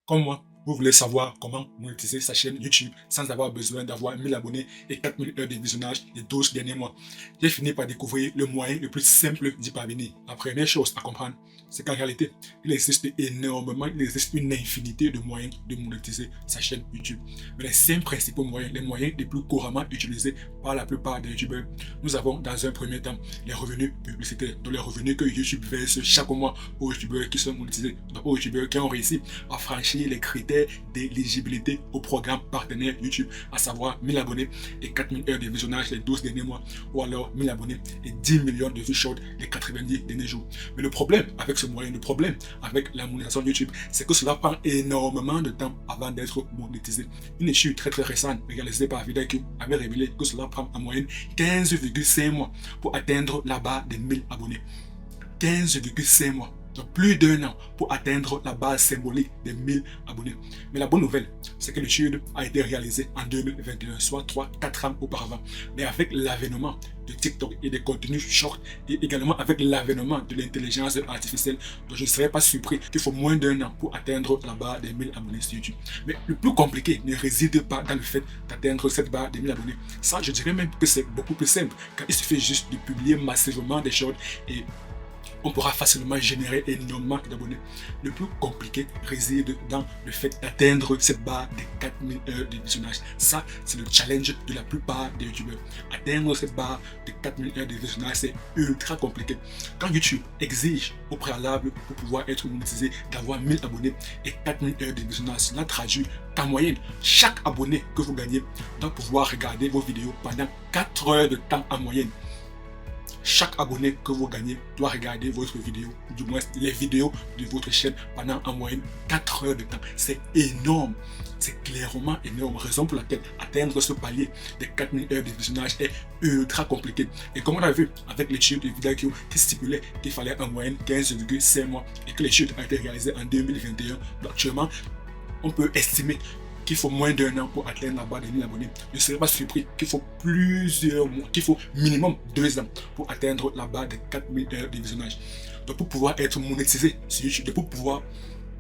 Comme moi, vous voulez savoir comment monétiser sa chaîne YouTube sans avoir besoin d'avoir 1000 abonnés et 4000 heures de visionnage les 12 derniers mois. J'ai fini par découvrir le moyen le plus simple d'y parvenir. La première chose à comprendre, c'est qu'en réalité, il existe une infinité de moyens de monétiser sa chaîne YouTube. Mais les 5 principaux moyens, les moyens les plus couramment utilisés par la plupart des YouTubeurs, nous avons dans un premier temps les revenus publicitaires, donc les revenus que YouTube verse chaque mois aux YouTubeurs qui sont monétisés, donc aux YouTubeurs qui ont réussi à franchir les critères d'éligibilité au programme partenaire YouTube, à savoir 1000 abonnés et 4000 heures de visionnage les 12 derniers mois, ou alors 1000 abonnés et 10 millions de vues short les 90 derniers jours. Mais le problème avec ce moyen, le problème avec la monétisation YouTube, c'est que cela prend énormément de temps avant d'être monétisé. Une étude très récente réalisée par VidIQ avait révélé que cela prend en moyenne 15,5 mois pour atteindre la barre des 1000 abonnés. 15,5 mois. Donc plus d'1 an pour atteindre la base symbolique des 1000 abonnés. Mais la bonne nouvelle, c'est que l'étude a été réalisée en 2021, soit 3-4 ans auparavant. Mais avec l'avènement de TikTok et des contenus short, et également avec l'avènement de l'intelligence artificielle, donc je ne serais pas surpris qu'il faut moins d'1 an pour atteindre la barre des 1000 abonnés sur YouTube. Mais le plus compliqué ne réside pas dans le fait d'atteindre cette barre des 1000 abonnés. Ça, je dirais même que c'est beaucoup plus simple, car il suffit juste de publier massivement des shorts et on pourra facilement générer énormément d'abonnés. Le plus compliqué réside dans le fait d'atteindre cette barre des 4000 heures de visionnage. Ça, c'est le challenge de la plupart des youtubeurs. Atteindre cette barre de 4000 heures de visionnage, c'est ultra compliqué. Quand YouTube exige au préalable pour pouvoir être monétisé d'avoir 1000 abonnés et 4000 heures de visionnage, cela traduit qu'en moyenne, chaque abonné que vous gagnez doit pouvoir regarder vos vidéos pendant 4 heures de temps en moyenne. Chaque abonné que vous gagnez doit regarder votre vidéo, du moins les vidéos de votre chaîne pendant en moyenne 4 heures de temps. C'est énorme, c'est clairement énorme, raison pour laquelle atteindre ce palier des 4000 heures de visionnage est ultra compliqué. Et comme on a vu avec l'étude de VidIQ qui stipulait qu'il fallait en moyenne 15,5 mois et que l'étude a été réalisée en 2021, donc actuellement on peut estimer qu'il faut moins d'1 an pour atteindre la barre des 1000 abonnés. Je ne serais pas surpris qu'il faut plusieurs mois, qu'il faut minimum 2 ans pour atteindre la barre des 4000 heures de visionnage. Donc pour pouvoir être monétisé sur YouTube, pour pouvoir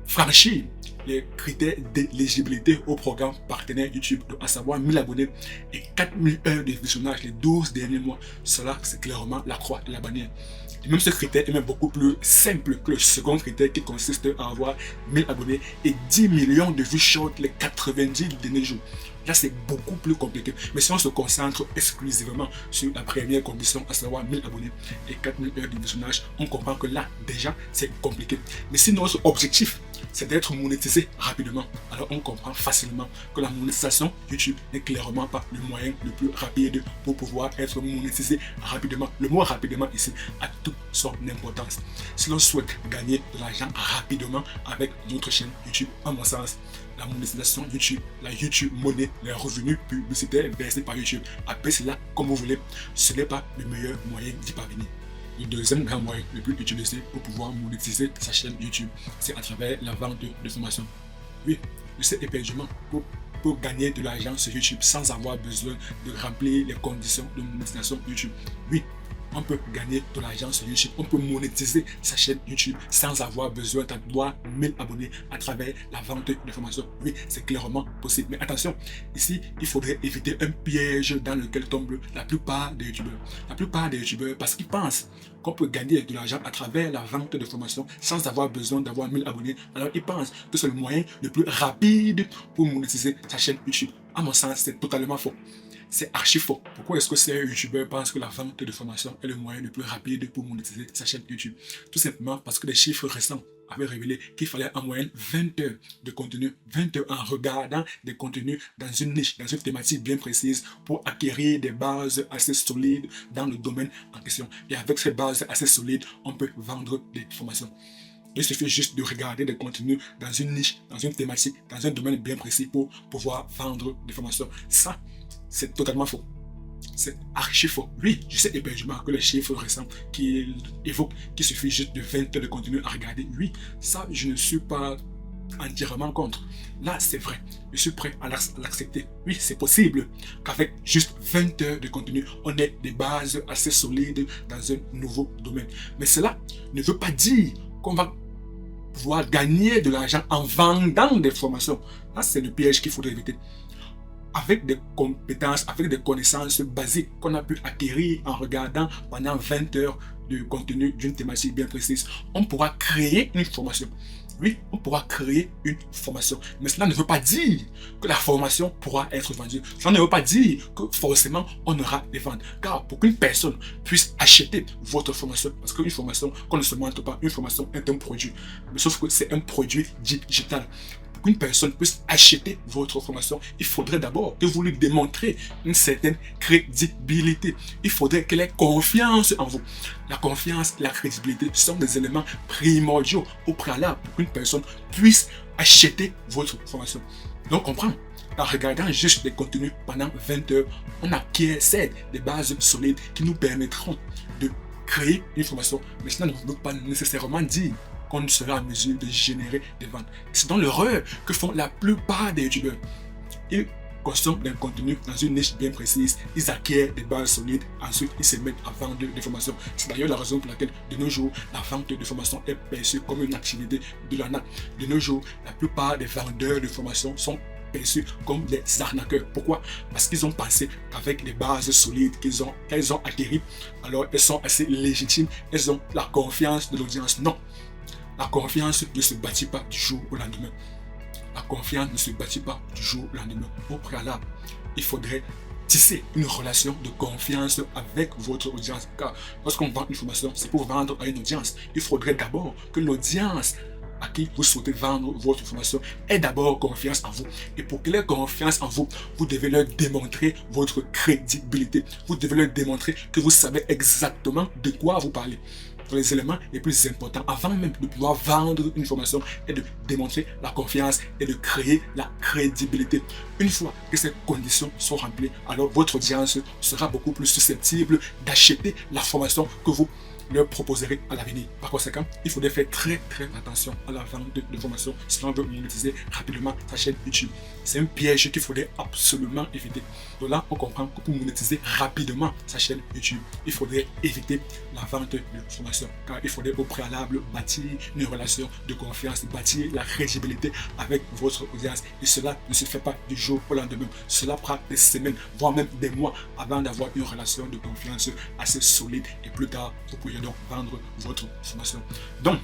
franchir les critères d'éligibilité au programme partenaire YouTube, à savoir 1000 abonnés et 4000 heures de visionnage les 12 derniers mois, cela c'est clairement la croix de la bannière. Et même ce critère est même beaucoup plus simple que le second critère qui consiste à avoir 1000 abonnés et 10 millions de vues short les 90 derniers jours. Là, c'est beaucoup plus compliqué. Mais si on se concentre exclusivement sur la première condition, à savoir 1000 abonnés et 4000 heures de visionnage, on comprend que là, déjà, c'est compliqué. Mais si notre objectif, c'est d'être monétisé rapidement, alors on comprend facilement que la monétisation YouTube n'est clairement pas le moyen le plus rapide pour pouvoir être monétisé rapidement. Le mot rapidement ici a toute son importance. Si l'on souhaite gagner de l'argent rapidement avec notre chaîne YouTube, à mon sens, la monétisation YouTube, la YouTube monnaie, les revenus publicitaires versés par YouTube, appelez cela comme vous voulez, ce n'est pas le meilleur moyen d'y parvenir. Le deuxième grand moyen le plus utilisé pour pouvoir monétiser sa chaîne YouTube, c'est à travers la vente de formations. Oui, je sais éperdument pour gagner de l'argent sur YouTube sans avoir besoin de remplir les conditions de monétisation YouTube. Oui, on peut gagner de l'argent sur YouTube, on peut monétiser sa chaîne YouTube sans avoir besoin d'avoir 1000 abonnés à travers la vente de formations. Oui, c'est clairement possible. Mais attention, ici, il faudrait éviter un piège dans lequel tombent la plupart des youtubeurs. La plupart des youtubeurs, parce qu'ils pensent qu'on peut gagner de l'argent à travers la vente de formations sans avoir besoin d'avoir 1000 abonnés. Alors ils pensent que c'est le moyen le plus rapide pour monétiser sa chaîne YouTube. À mon sens, c'est totalement faux. C'est archi faux. Pourquoi est-ce que ces youtubeurs pensent que la vente de formation est le moyen le plus rapide pour monétiser sa chaîne YouTube? Tout simplement parce que les chiffres récents avaient révélé qu'il fallait en moyenne 20 heures de contenu, 20 heures en regardant des contenus dans une niche, dans une thématique bien précise pour acquérir des bases assez solides dans le domaine en question. Et avec ces bases assez solides, on peut vendre des formations. Il suffit juste de regarder des contenus dans une niche, dans une thématique, dans un domaine bien précis pour pouvoir vendre des formations. Ça, c'est totalement faux. C'est archi faux. Oui, je sais éperdument que les chiffres récents qu'il évoque, qu'il suffit juste de 20 heures de contenu à regarder, oui, ça, je ne suis pas entièrement contre. Là, c'est vrai. Je suis prêt à l'accepter. Oui, c'est possible qu'avec juste 20 heures de contenu, on ait des bases assez solides dans un nouveau domaine. Mais cela ne veut pas dire qu'on va pouvoir gagner de l'argent en vendant des formations. Là, c'est le piège qu'il faudrait éviter. Avec des compétences, avec des connaissances basiques qu'on a pu acquérir en regardant pendant 20 heures de contenu d'une thématique bien précise, on pourra créer une formation. Oui, on pourra créer une formation. Mais cela ne veut pas dire que la formation pourra être vendue. Cela ne veut pas dire que forcément on aura des ventes. Car pour qu'une personne puisse acheter votre formation, parce qu'une formation, qu'on ne se mente pas, une formation est un produit. Mais sauf que c'est un produit digital. Pour qu'une personne puisse acheter votre formation, il faudrait d'abord que vous lui démontrez une certaine crédibilité. Il faudrait qu'elle ait confiance en vous. La confiance et la crédibilité sont des éléments primordiaux au préalable pour qu'une personne puisse acheter votre formation. Donc, comprends, en regardant juste des contenus pendant 20 heures, on acquiert des bases solides qui nous permettront de créer une formation. Mais cela ne veut pas nécessairement dire qu'on sera en mesure de générer des ventes. C'est dans l'erreur que font la plupart des youtubeurs. Ils consomment d'un contenu dans une niche bien précise, ils acquièrent des bases solides, ensuite ils se mettent à vendre des formations. C'est d'ailleurs la raison pour laquelle de nos jours, la vente de formations est perçue comme une activité de l'arnaque. De nos jours, la plupart des vendeurs de formations sont perçus comme des arnaqueurs. Pourquoi? Parce qu'ils ont pensé qu'avec les bases solides qu'elles ont acquéries, alors elles sont assez légitimes, elles ont la confiance de l'audience. Non. La confiance ne se bâtit pas du jour au lendemain. La confiance ne se bâtit pas du jour au lendemain. Au préalable, il faudrait tisser une relation de confiance avec votre audience. Car lorsqu'on vend une formation, c'est pour vendre à une audience. Il faudrait d'abord que l'audience à qui vous souhaitez vendre votre formation ait d'abord confiance en vous. Et pour qu'elle ait confiance en vous, vous devez leur démontrer votre crédibilité. Vous devez leur démontrer que vous savez exactement de quoi vous parlez. Les éléments les plus importants avant même de pouvoir vendre une formation et de démontrer la confiance et de créer la crédibilité. Une fois que ces conditions sont remplies, alors votre audience sera beaucoup plus susceptible d'acheter la formation que vous leur proposerez à l'avenir. Par conséquent, il faudrait faire très attention à la vente de formation si on veut monétiser rapidement sa chaîne YouTube. C'est un piège qu'il faudrait absolument éviter. Donc là, on comprend que pour monétiser rapidement sa chaîne YouTube, il faudrait éviter la vente de formation. Car il faudrait au préalable bâtir une relation de confiance, bâtir la crédibilité avec votre audience. Et cela ne se fait pas du jour au lendemain. Cela prend des semaines, voire même des mois avant d'avoir une relation de confiance assez solide. Et plus tard, vous pourriez donc vendre votre formation. Donc,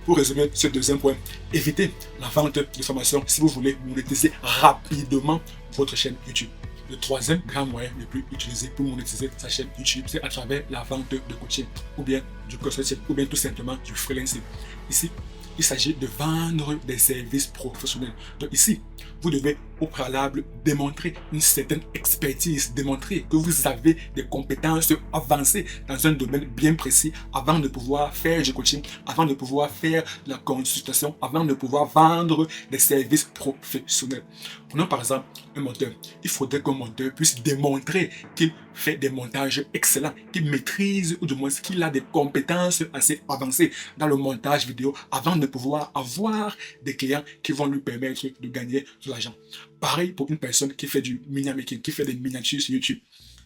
pour résumer ce deuxième point, évitez la vente de formation si vous voulez monétiser rapidement votre chaîne YouTube. Le troisième grand moyen le plus utilisé pour monétiser sa chaîne YouTube, c'est à travers la vente de coaching, ou bien du consulting, ou bien tout simplement du freelancing. Ici, il s'agit de vendre des services professionnels. Donc ici, vous devez au préalable démontrer une certaine expertise, démontrer que vous avez des compétences avancées dans un domaine bien précis avant de pouvoir faire du coaching, avant de pouvoir faire de la consultation, avant de pouvoir vendre des services professionnels. Prenons par exemple un monteur. Il faudrait qu'un monteur puisse démontrer qu'il fait des montages excellents, qu'il maîtrise ou du moins qu'il a des compétences assez avancées dans le montage vidéo avant de pouvoir avoir des clients qui vont lui permettre de gagner de l'argent. Pareil pour une personne qui fait du miniature making, qui fait des miniatures sur YouTube.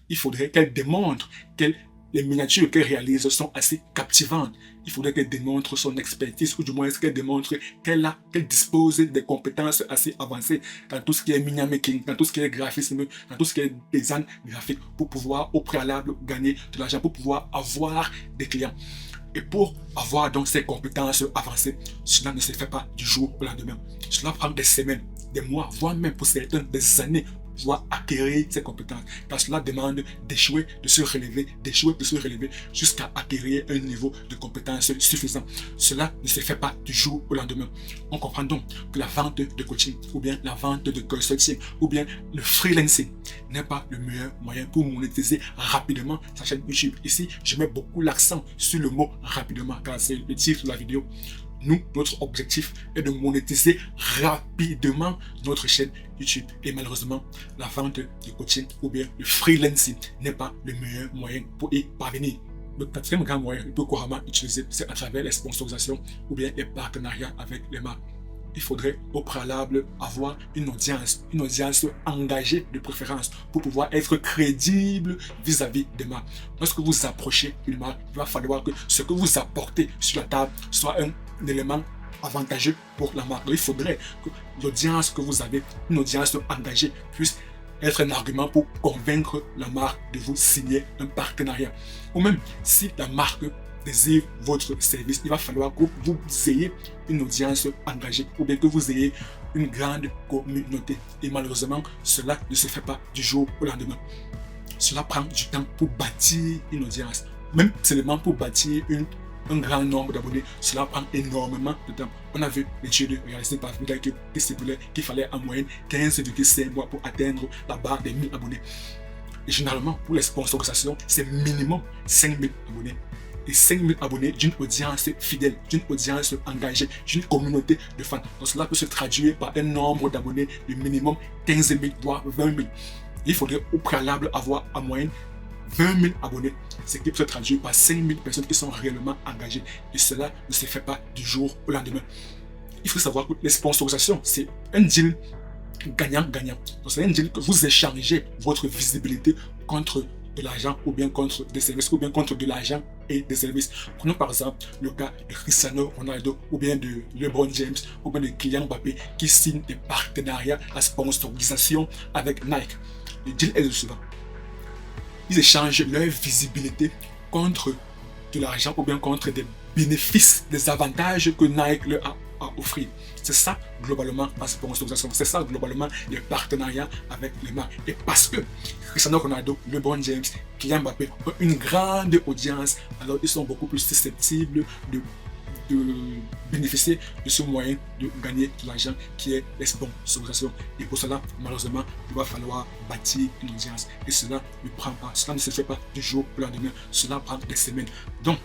Il faudrait qu'elle démontre que les miniatures qu'elle réalise sont assez captivantes. Il faudrait qu'elle démontre son expertise, ou du moins qu'elle démontre qu'elle dispose des compétences assez avancées dans tout ce qui est miniature making, dans tout ce qui est graphisme, dans tout ce qui est design graphique, pour pouvoir au préalable gagner de l'argent, pour pouvoir avoir des clients. Et pour avoir donc ces compétences avancées, cela ne se fait pas du jour au lendemain. Cela prend des semaines, des mois, voire même pour certains des années, voire acquérir ces compétences. Car cela demande d'échouer, de se relever, jusqu'à acquérir un niveau de compétences suffisant. Cela ne se fait pas du jour au lendemain. On comprend donc que la vente de coaching, ou bien la vente de consulting, ou bien le freelancing n'est pas le meilleur moyen pour monétiser rapidement sa chaîne YouTube. Ici, je mets beaucoup l'accent sur le mot rapidement, car c'est le titre de la vidéo. Nous, notre objectif est de monétiser rapidement notre chaîne YouTube. Et malheureusement, la vente de coaching ou bien le freelancing n'est pas le meilleur moyen pour y parvenir. Le quatrième grand moyen le plus couramment utilisé, c'est à travers les sponsorisations ou bien les partenariats avec les marques. Il faudrait au préalable avoir une audience engagée de préférence pour pouvoir être crédible vis-à-vis des marques. Lorsque vous approchez une marque, il va falloir que ce que vous apportez sur la table soit un élément avantageux pour la marque. Donc, il faudrait que l'audience que vous avez, une audience engagée, puisse être un argument pour convaincre la marque de vous signer un partenariat. Ou même, si la marque désire votre service, il va falloir que vous ayez une audience engagée ou bien que vous ayez une grande communauté. Et malheureusement, cela ne se fait pas du jour au lendemain. Cela prend du temps pour bâtir une audience. Même seulement pour bâtir un grand nombre d'abonnés, cela prend énormément de temps. On a vu l'étude réalisée par Vidal qui stipulait qu'il fallait en moyenne 15,5 mois pour atteindre la barre des 1000 abonnés. Et généralement, pour les sponsorisations, c'est minimum 5000 abonnés. Et 5000 abonnés d'une audience fidèle, d'une audience engagée, d'une communauté de fans. Donc cela peut se traduire par un nombre d'abonnés de minimum 15 000 voire 20 000. Il faudrait au préalable avoir en moyenne 20 000 abonnés, ce qui peut se traduire par 5 000 personnes qui sont réellement engagées. Et cela ne se fait pas du jour au lendemain. Il faut savoir que les sponsorisations, c'est un deal gagnant-gagnant. Donc c'est un deal que vous échangez votre visibilité contre de l'argent ou bien contre des services ou bien contre de l'argent et des services. Prenons par exemple le cas de Cristiano Ronaldo ou bien de LeBron James ou bien de Kylian Mbappé qui signent des partenariats à sponsorisation avec Nike. Le deal est le suivant. Ils échangent leur visibilité contre de l'argent ou bien contre des bénéfices, des avantages que Nike leur a offrir. C'est ça globalement la sponsorisation. C'est ça globalement les partenariats avec les marques. Et parce que Cristiano Ronaldo, LeBron James, Kylian Mbappé ont une grande audience, alors ils sont beaucoup plus susceptibles de bénéficier de ce moyen de gagner de l'argent qui est les sponsorisations. Et pour cela, malheureusement, il va falloir bâtir une audience. Et cela ne se fait pas du jour au lendemain. Cela prend des semaines. Donc,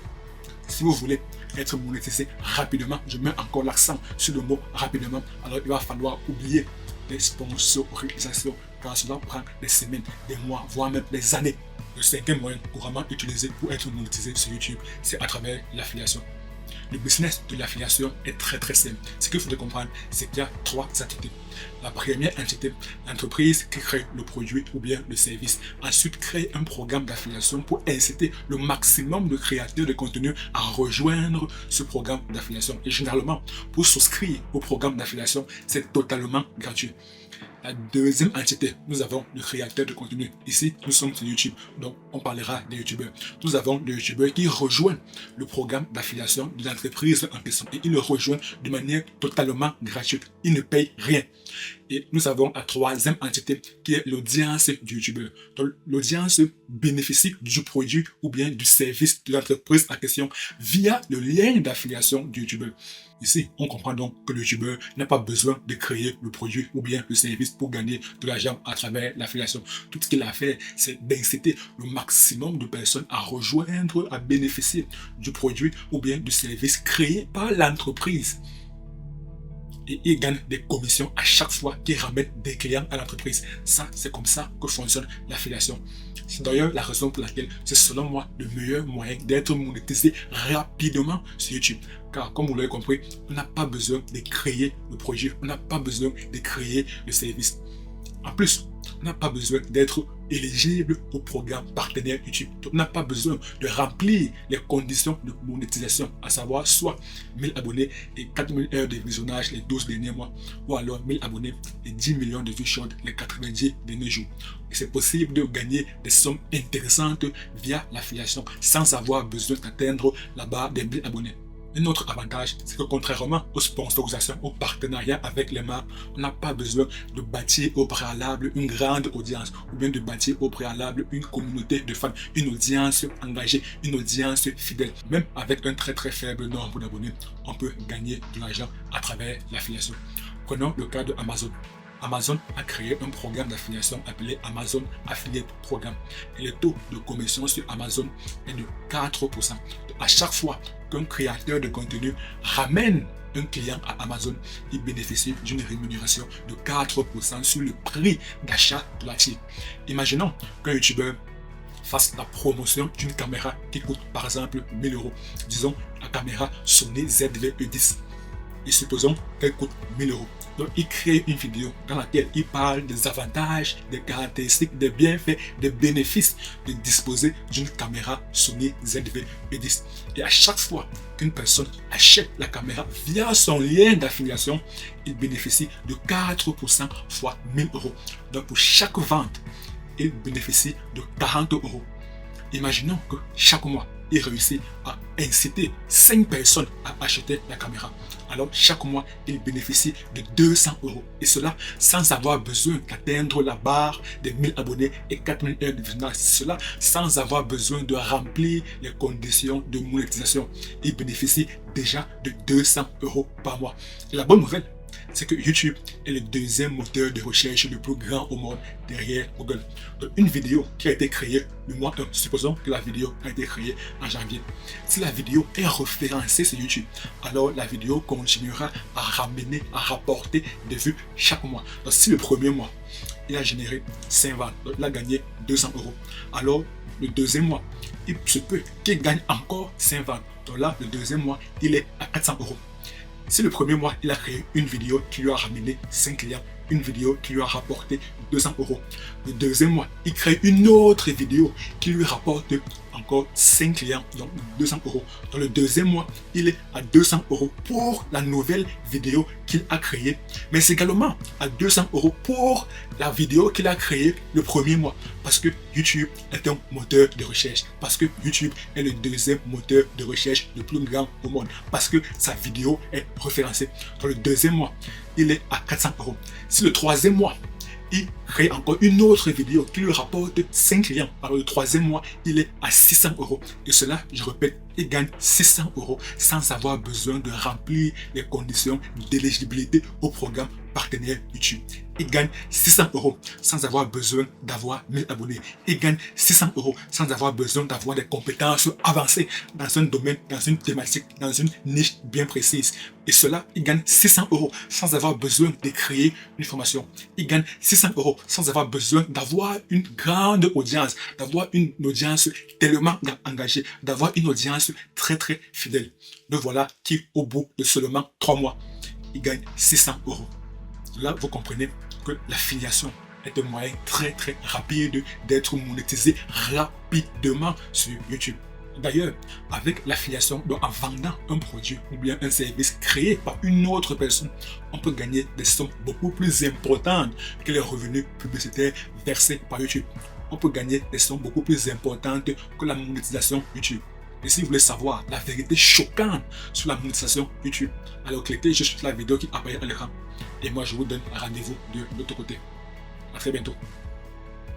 si vous voulez être monétisé rapidement, je mets encore l'accent sur le mot rapidement, alors il va falloir oublier les sponsorisations, car cela prend des semaines, des mois, voire même des années. Le cinquième moyen couramment utilisé pour être monétisé sur YouTube, c'est à travers l'affiliation. Le business de l'affiliation est très simple. Ce qu'il faut comprendre, c'est qu'il y a trois entités. La première entité, l'entreprise qui crée le produit ou bien le service. Ensuite, crée un programme d'affiliation pour inciter le maximum de créateurs de contenu à rejoindre ce programme d'affiliation. Et généralement, pour souscrire au programme d'affiliation, c'est totalement gratuit. La deuxième entité, nous avons le créateur de contenu. Ici, nous sommes sur YouTube, donc on parlera des youtubeurs. Nous avons des youtubeurs qui rejoignent le programme d'affiliation de l'entreprise en question et ils le rejoignent de manière totalement gratuite. Ils ne payent rien. Et nous avons la troisième entité qui est l'audience du youtubeur. Donc l'audience bénéficie du produit ou bien du service de l'entreprise en question via le lien d'affiliation du youtubeur. Ici, on comprend donc que le youtubeur n'a pas besoin de créer le produit ou bien le service pour gagner de l'argent à travers l'affiliation. Tout ce qu'il a fait, c'est d'inciter le maximum de personnes à rejoindre, à bénéficier du produit ou bien du service créé par l'entreprise. Et il gagne des commissions à chaque fois qu'il ramène des clients à l'entreprise. Ça, c'est comme ça que fonctionne l'affiliation. C'est d'ailleurs la raison pour laquelle c'est selon moi le meilleur moyen d'être monétisé rapidement sur YouTube. Car comme vous l'avez compris, on n'a pas besoin de créer le produit, on n'a pas besoin de créer le service. En plus, on n'a pas besoin d'être éligible au programme partenaire YouTube. On n'a pas besoin de remplir les conditions de monétisation, à savoir soit 1000 abonnés et 4000 heures de visionnage les 12 derniers mois, ou alors 1000 abonnés et 10 millions de vues short les 90 derniers jours. Et c'est possible de gagner des sommes intéressantes via l'affiliation sans avoir besoin d'atteindre la barre des 1000 abonnés. Un autre avantage, c'est que contrairement aux sponsorisations, aux partenariats avec les marques, on n'a pas besoin de bâtir au préalable une grande audience ou bien de bâtir au préalable une communauté de fans, une audience engagée, une audience fidèle. Même avec un très faible nombre d'abonnés, on peut gagner de l'argent à travers l'affiliation. Prenons le cas de Amazon. Amazon a créé un programme d'affiliation appelé Amazon Affiliate Programme. Et le taux de commission sur Amazon est de 4%. À chaque fois qu'un créateur de contenu ramène un client à Amazon, il bénéficie d'une rémunération de 4% sur le prix d'achat de l'article. Imaginons qu'un youtubeur fasse la promotion d'une caméra qui coûte par exemple 1000 €. Disons la caméra Sony ZV-E10. Et supposons qu'elle coûte 1000 €. Donc, il crée une vidéo dans laquelle il parle des avantages, des caractéristiques, des bienfaits, des bénéfices de disposer d'une caméra Sony ZV-E10. Et à chaque fois qu'une personne achète la caméra via son lien d'affiliation, il bénéficie de 4% fois 1000 euros. Donc, pour chaque vente, il bénéficie de 40 euros. Imaginons que chaque mois, il réussit à inciter 5 personnes à acheter la caméra. Alors, chaque mois, il bénéficie de 200 euros. Et cela sans avoir besoin d'atteindre la barre des 1000 abonnés et 4000 heures de visionnage. Cela sans avoir besoin de remplir les conditions de monétisation. Il bénéficie déjà de 200 euros par mois. Et la bonne nouvelle, c'est que YouTube est le deuxième moteur de recherche le plus grand au monde derrière Google. Donc, une vidéo qui a été créée le mois 1, supposons que la vidéo a été créée en janvier. Si la vidéo est référencée sur YouTube, alors la vidéo continuera à ramener, à rapporter des vues chaque mois. Donc, si le premier mois, il a généré 5 ventes, donc il a gagné 200 euros, alors le deuxième mois, il se peut qu'il gagne encore 5 ventes. Donc là, le deuxième mois, il est à 400 euros. Si le premier mois, il a créé une vidéo qui lui a ramené 5 clients, une vidéo qui lui a rapporté 200 euros. Le deuxième mois, il crée une autre vidéo qui lui rapporte encore 5 clients, donc 200 euros. Dans le deuxième mois, il est à 200 euros pour la nouvelle vidéo qu'il a créée. Mais c'est également à 200 euros pour la vidéo qu'il a créée le premier mois. Parce que YouTube est un moteur de recherche. Parce que YouTube est le deuxième moteur de recherche le plus grand au monde. Parce que sa vidéo est référencée. Dans le deuxième mois, il est à 400 euros. Si le troisième mois, il crée encore une autre vidéo qui lui rapporte 5 clients. Alors le troisième mois, il est à 600 euros. Et cela, je répète, il gagne 600 euros sans avoir besoin de remplir les conditions d'éligibilité au programme partenaire YouTube. Il gagne 600 euros sans avoir besoin d'avoir 1000 abonnés. Il gagne 600 euros sans avoir besoin d'avoir des compétences avancées dans un domaine, dans une thématique, dans une niche bien précise. Et cela, il gagne 600 euros sans avoir besoin de créer une formation. Il gagne 600 euros sans avoir besoin d'avoir une grande audience, d'avoir une audience tellement engagée, d'avoir une audience très très fidèle. Le voilà qui, au bout de seulement 3 mois, il gagne 600 euros. Là, vous comprenez que l'affiliation est un moyen très très rapide d'être monétisé rapidement sur YouTube. D'ailleurs, avec l'affiliation, en vendant un produit ou bien un service créé par une autre personne, on peut gagner des sommes beaucoup plus importantes que les revenus publicitaires versés par YouTube. On peut gagner des sommes beaucoup plus importantes que la monétisation YouTube. Et si vous voulez savoir la vérité choquante sur la monétisation YouTube, alors cliquez juste sur la vidéo qui apparaît à l'écran. Et moi, je vous donne rendez-vous de l'autre côté. À très bientôt.